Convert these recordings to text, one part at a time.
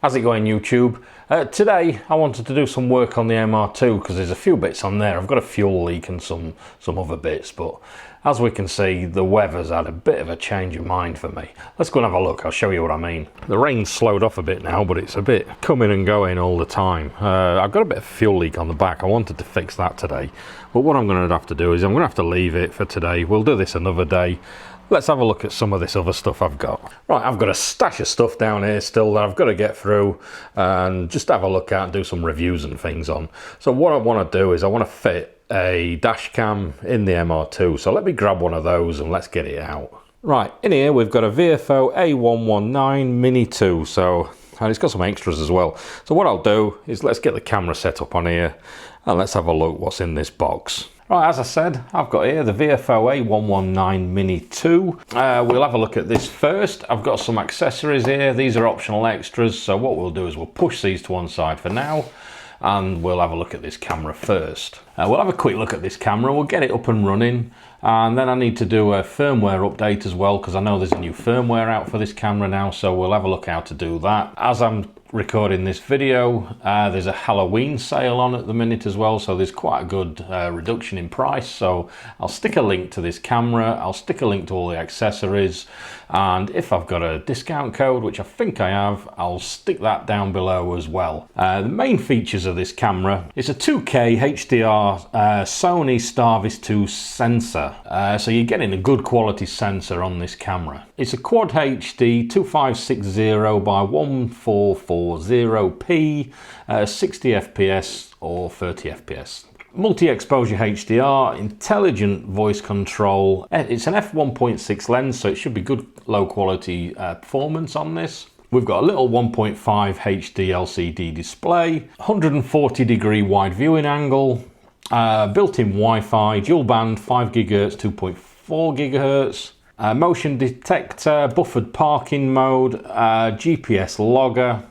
How's it going, YouTube? Today I wanted to do some work on the MR2 because there's a few bits on there. I've got a fuel leak and some other bits, but as we can see, the weather's had a bit of a change of mind for me. Let's go and have a look. I'll show you what I mean. The rain's slowed off a bit now, but it's a bit coming and going all the time. I've got a bit of fuel leak on the back. I wanted to fix that today, but what I'm going to have to do is I'm going to have to leave it for today. We'll do this another day. Let's have a look at some of this other stuff I've got. Right, I've got a stash of stuff down here still that I've got to get through and just have a look at and do some reviews and things on. So what I want to do is I want to fit a dash cam in the MR2. So let me grab one of those and let's get it out. Right, in here we've got a VIOFO A119 Mini 2. And it's got some extras as well. So what I'll do is let's get the camera set up on here and let's have a look what's in this box. Right, as I said, I've got here the VIOFO A119 Mini 2. We'll have a look at this first. I've got some accessories here. These are optional extras. So what we'll do is we'll push these to one side for now and we'll have a look at this camera first. We'll have a quick look at this camera. We'll get it up and running. And then I need to do a firmware update as well because I know there's a new firmware out for this camera now. So we'll have a look how to do that. As I'm recording this video, there's a Halloween sale on at the minute as well, so there's quite a good reduction in price. So I'll stick a link to this camera, I'll stick a link to all the accessories, and if I've got a discount code, which I think I have, I'll stick that down below as well. The main features of this camera is a 2K HDR Sony Starvis 2 sensor, so you're getting a good quality sensor on this camera. It's a Quad HD 2560 by 1440p, 60 fps or 30 fps. Multi-exposure HDR, intelligent voice control. It's an f1.6 lens, so it should be good low quality performance on this. We've got a little 1.5 HD LCD display, 140 degree wide viewing angle, built-in Wi-Fi, dual band 5 GHz, 2.4 GHz. Motion detector, buffered parking mode, GPS logger,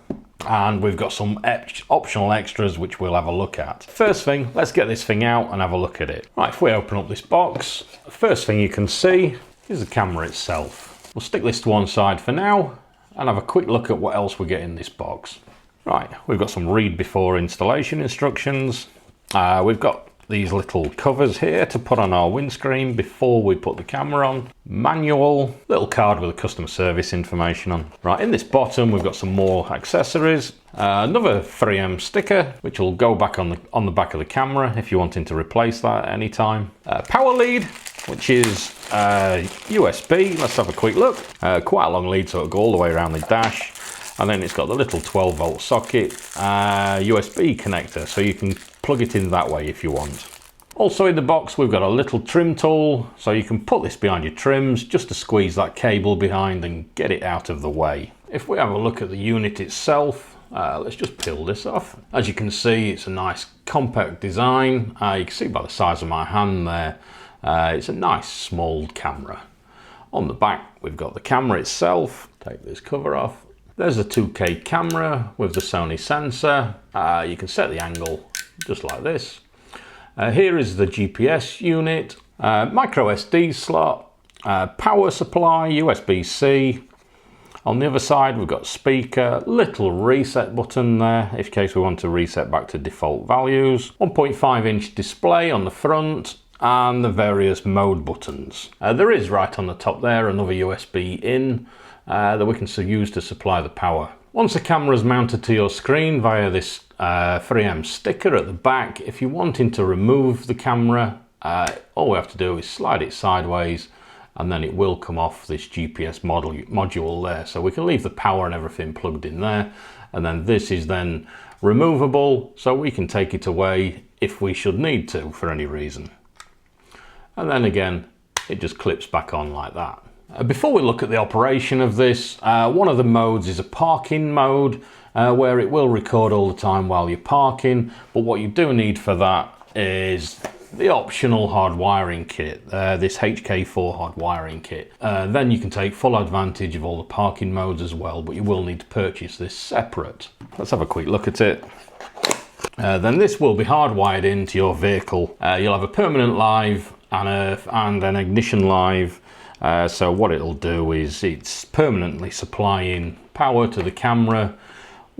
and we've got some optional extras which we'll have a look at. First thing, let's get this thing out and have a look at it. Right, if we open up this box, the first thing you can see is the camera itself. We'll stick this to one side for now and have a quick look at what else we get in this box. Right, we've got some read before installation instructions. We've got these little covers here to put on our windscreen before we put the camera on. Manual, little card with the customer service information on. Right, in this bottom we've got some more accessories. Another 3M sticker which will go back on the back of the camera if you're wanting to replace that at any time. Power lead, which is USB. Let's have a quick look. Quite a long lead, so it'll go all the way around the dash. And then it's got the little 12 volt socket, USB connector, so you can plug it in that way if you want. Also in the box we've got a little trim tool, so you can put this behind your trims just to squeeze that cable behind and get it out of the way. If we have a look at the unit itself, let's just peel this off. As you can see, it's a nice compact design. You can see by the size of my hand there, it's a nice small camera. On the back we've got the camera itself. Take this cover off. There's the 2K camera with the Sony sensor. You can set the angle just like this. Here is the GPS unit, micro SD slot, power supply, USB-C. On the other side we've got speaker, little reset button there in case we want to reset back to default values. 1.5 inch display on the front and the various mode buttons. There is right on the top there another USB in that we can use to supply the power. Once the camera is mounted to your screen via this 3M sticker at the back, if you're wanting to remove the camera, all we have to do is slide it sideways and then it will come off this GPS module there. So we can leave the power and everything plugged in there, and then this is then removable so we can take it away if we should need to for any reason. And then again, it just clips back on like that. Before we look at the operation of this, one of the modes is a parking mode where it will record all the time while you're parking, but what you do need for that is the optional hard wiring kit, this HK4 hard wiring kit. Then you can take full advantage of all the parking modes as well, but you will need to purchase this separate. Let's have a quick look at it. Then this will be hardwired into your vehicle. You'll have a permanent live and an ignition live. So what it'll do is it's permanently supplying power to the camera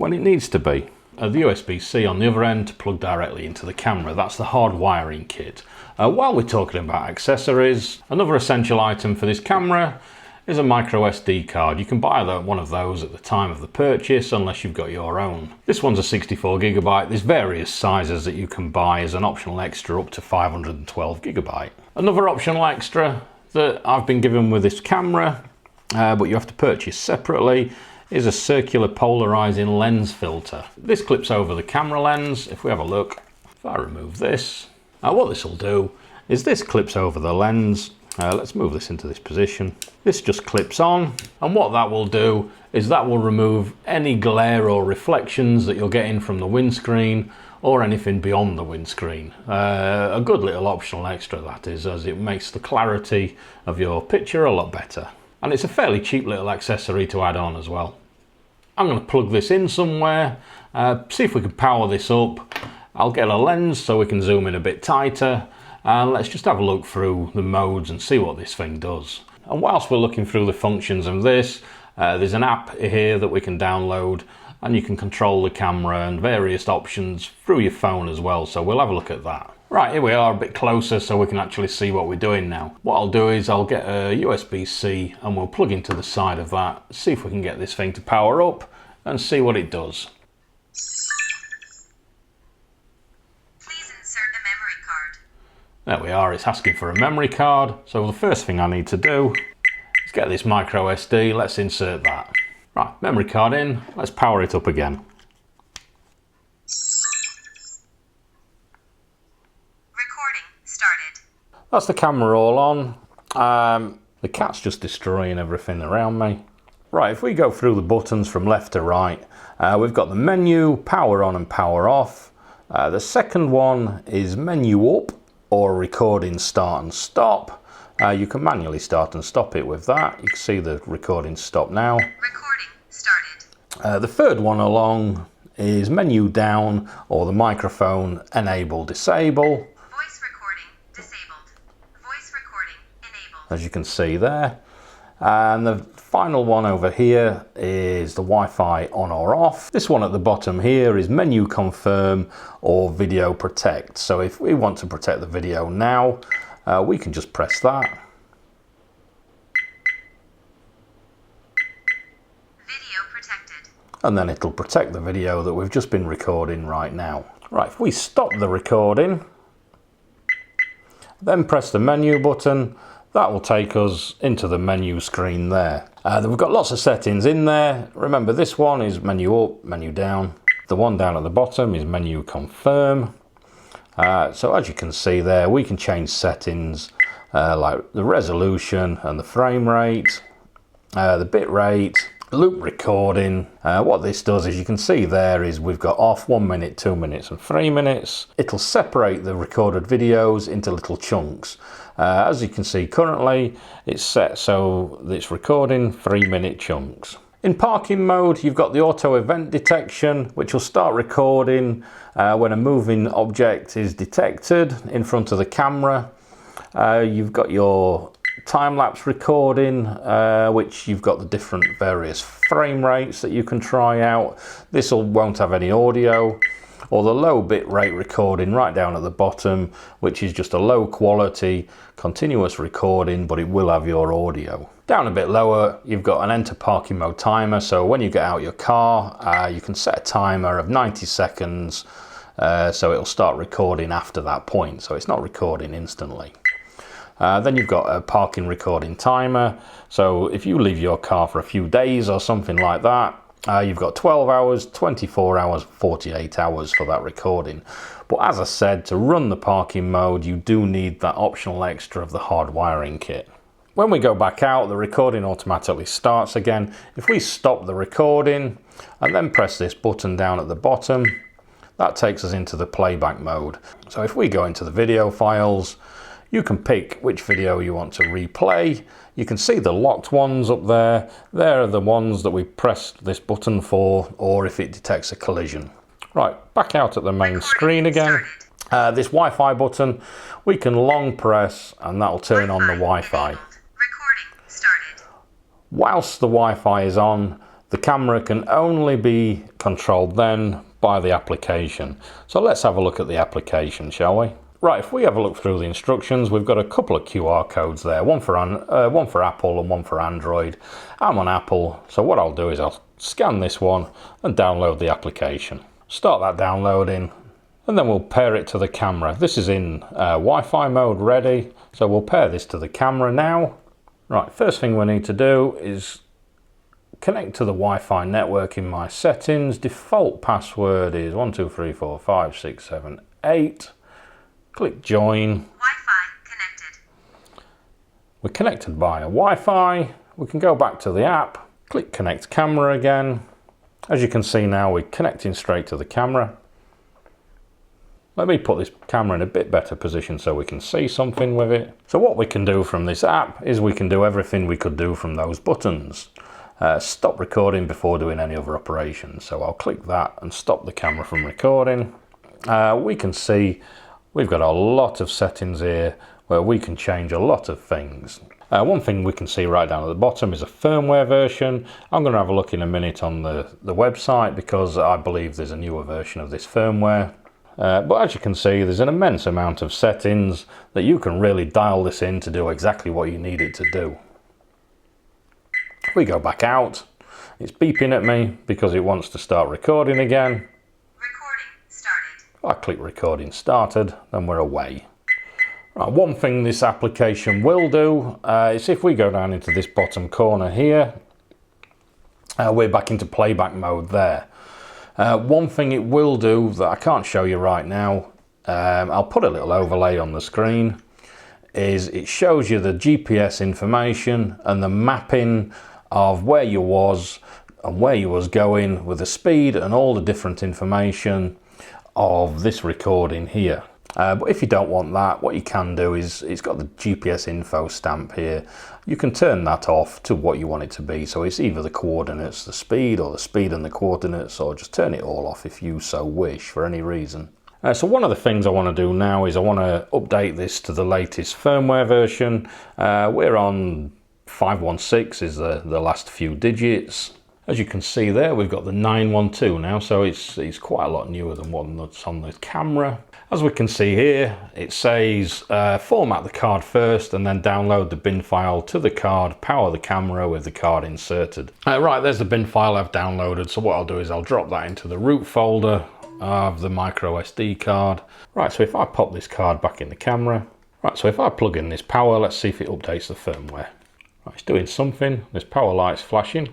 when it needs to be. The USB-C on the other end to plug directly into the camera. That's the hard wiring kit. While we're talking about accessories, another essential item for this camera is a micro SD card. You can buy one of those at the time of the purchase unless you've got your own. This one's a 64GB. There's various sizes that you can buy as an optional extra up to 512GB. Another optional extra that I've been given with this camera, but you have to purchase separately, is a circular polarizing lens filter. This clips over the camera lens. If we have a look, if I remove this, what this will do is this clips over the lens. Let's move this into this position. This just clips on, and what that will do is that will remove any glare or reflections that you're getting from the windscreen or anything beyond the windscreen. A good little optional extra that is, as it makes the clarity of your picture a lot better. And it's a fairly cheap little accessory to add on as well. I'm going to plug this in somewhere, see if we can power this up. I'll get a lens so we can zoom in a bit tighter, and let's just have a look through the modes and see what this thing does. And whilst we're looking through the functions of this, there's an app here that we can download, and you can control the camera and various options through your phone as well, so we'll have a look at that. Right, here we are a bit closer so we can actually see what we're doing now. What I'll do is I'll get a USB-C and we'll plug into the side of that, see if we can get this thing to power up and see what it does. Please insert a memory card. There we are, it's asking for a memory card. So the first thing I need to do is get this micro SD, let's insert that. Right, memory card in, let's power it up again. That's the camera all on. The cat's just destroying everything around me. Right, if we go through the buttons from left to right, we've got the menu, power on and power off. The second one is menu up or recording start and stop. You can manually start and stop it with that. You can see the recording stop now. Recording started. The third one along is menu down or the microphone enable disable. As you can see there. And the final one over here is the Wi-Fi on or off. This one at the bottom here is menu confirm or video protect. So if we want to protect the video now, we can just press that. Video protected. And then it'll protect the video that we've just been recording right now. Right, if we stop the recording, then press the menu button, that will take us into the menu screen there. We've got lots of settings in there. Remember, this one is menu up, menu down. The one down at the bottom is menu confirm. So as you can see there, we can change settings like the resolution and the frame rate, the bit rate, loop recording. What this does is you can see there is we've got off 1 minute, 2 minutes and 3 minutes. It'll separate the recorded videos into little chunks. As you can see currently it's set so it's recording 3-minute chunks. In parking mode you've got the auto event detection, which will start recording when a moving object is detected in front of the camera. You've got your time-lapse recording, which you've got the different various frame rates that you can try out. This won't have any audio, or the low bit rate recording right down at the bottom, which is just a low quality continuous recording, but it will have your audio. Down a bit lower you've got an enter parking mode timer, so when you get out your car you can set a timer of 90 seconds, so it'll start recording after that point, so it's not recording instantly. Then you've got a parking recording timer, so if you leave your car for a few days or something like that, you've got 12 hours, 24 hours, 48 hours for that recording. But as I said, to run the parking mode you do need that optional extra of the hard wiring kit. When we go back out, the recording automatically starts again. If we stop the recording and then press this button down at the bottom, that takes us into the playback mode. So if we go into the video files, you can pick which video you want to replay. You can see the locked ones up there. They're the ones that we pressed this button for, or if it detects a collision. Right, back out at the main screen again. This Wi-Fi button, we can long press and that'll turn on the Wi-Fi. Recording started. Whilst the Wi-Fi is on, The camera can only be controlled then by the application. So let's have a look at the application, shall we? Right, if we have a look through the instructions, we've got a couple of QR codes there, one for Apple and one for Android. I'm on Apple, so what I'll do is I'll scan this one and download the application. Start that downloading, and then we'll pair it to the camera. This is in Wi-Fi mode ready, so we'll pair this to the camera now. Right, first thing we need to do is connect to the Wi-Fi network in my settings. Default password is 12345678. Click join. Wi-Fi connected. We're connected via Wi-Fi. We can go back to the app, click connect camera again. As you can see now, we're connecting straight to the camera. Let me put this camera in a bit better position so we can see something with it. So what we can do from this app is we can do everything we could do from those buttons. Stop recording before doing any other operations. So I'll click that and stop the camera from recording. We can see we've got a lot of settings here where we can change a lot of things. One thing we can see right down at the bottom is a firmware version. I'm going to have a look in a minute on the website because I believe there's a newer version of this firmware. But as you can see, there's an immense amount of settings that you can really dial this in to do exactly what you need it to do. If we go back out, it's beeping at me because it wants to start recording again. Recording started. I click recording started, then we're away. Right, one thing this application will do is if we go down into this bottom corner here, we're back into playback mode there. One thing it will do that I can't show you right now, I'll put a little overlay on the screen, is it shows you the GPS information and the mapping of where you was and where you was going with the speed and all the different information of this recording here. But if you don't want that, what you can do is it's got the GPS info stamp here. You can turn that off to what you want it to be. So it's either the coordinates, the speed, or the speed and the coordinates, or just turn it all off if you so wish for any reason. So one of the things I want to do now is I want to update this to the latest firmware version. We're on 516 is the last few digits. As you can see there, we've got the 912 now, so it's quite a lot newer than one that's on the camera. As we can see here, it says format the card first and then download the bin file to the card, power the camera with the card inserted. Right, there's the bin file I've downloaded, so what I'll do is I'll drop that into the root folder of the micro SD card. Right, so if I pop this card back in the camera, right, so if I plug in this power, let's see if it updates the firmware. Right, it's doing something, this power light's flashing.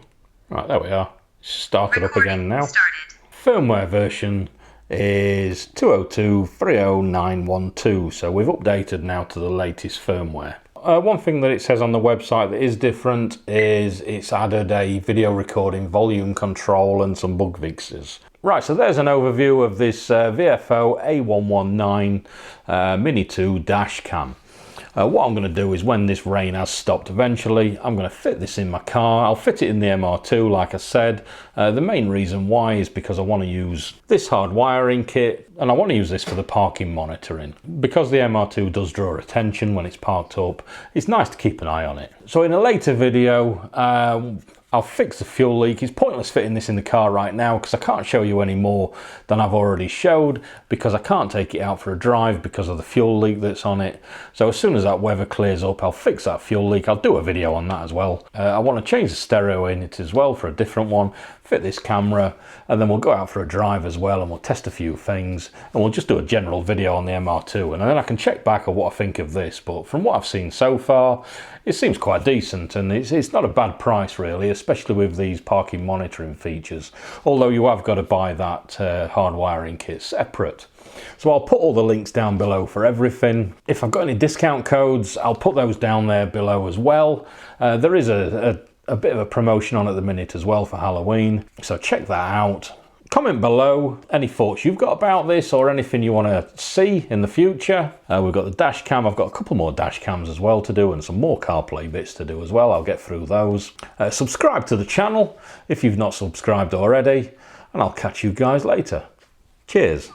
Right, there we are, it's started up again now. Started. Firmware version is 202.30912, so we've updated now to the latest firmware. One thing that it says on the website that is different is it's added a video recording volume control and some bug fixes. Right, so there's an overview of this VIOFO A119 Mini 2 dash cam. What I'm going to do is when this rain has stopped eventually, I'm going to fit this in my car. I'll fit it in the MR2 like I said. The main reason why is because I want to use this hard wiring kit and I want to use this for the parking monitoring. Because the MR2 does draw attention when it's parked up, it's nice to keep an eye on it. So in a later video, I'll fix the fuel leak. It's pointless fitting this in the car right now because I can't show you any more than I've already showed because I can't take it out for a drive because of the fuel leak that's on it. So as soon as that weather clears up, I'll fix that fuel leak. I'll do a video on that as well. I want to change the stereo in it as well for a different one, fit this camera, and then we'll go out for a drive as well and we'll test a few things and we'll just do a general video on the MR2 and then I can check back on what I think of this. But from what I've seen so far, it seems quite decent and it's not a bad price really, especially with these parking monitoring features, although you have got to buy that hard wiring kit separate. So I'll put all the links down below for everything. If I've got any discount codes, I'll put those down there below as well. There is a bit of a promotion on at the minute as well for Halloween, so check that out. Comment below any thoughts you've got about this or anything you want to see in the future. We've got the dash cam. I've got a couple more dash cams as well to do and some more CarPlay bits to do as well. I'll get through those. Subscribe to the channel if you've not subscribed already and I'll catch you guys later. Cheers.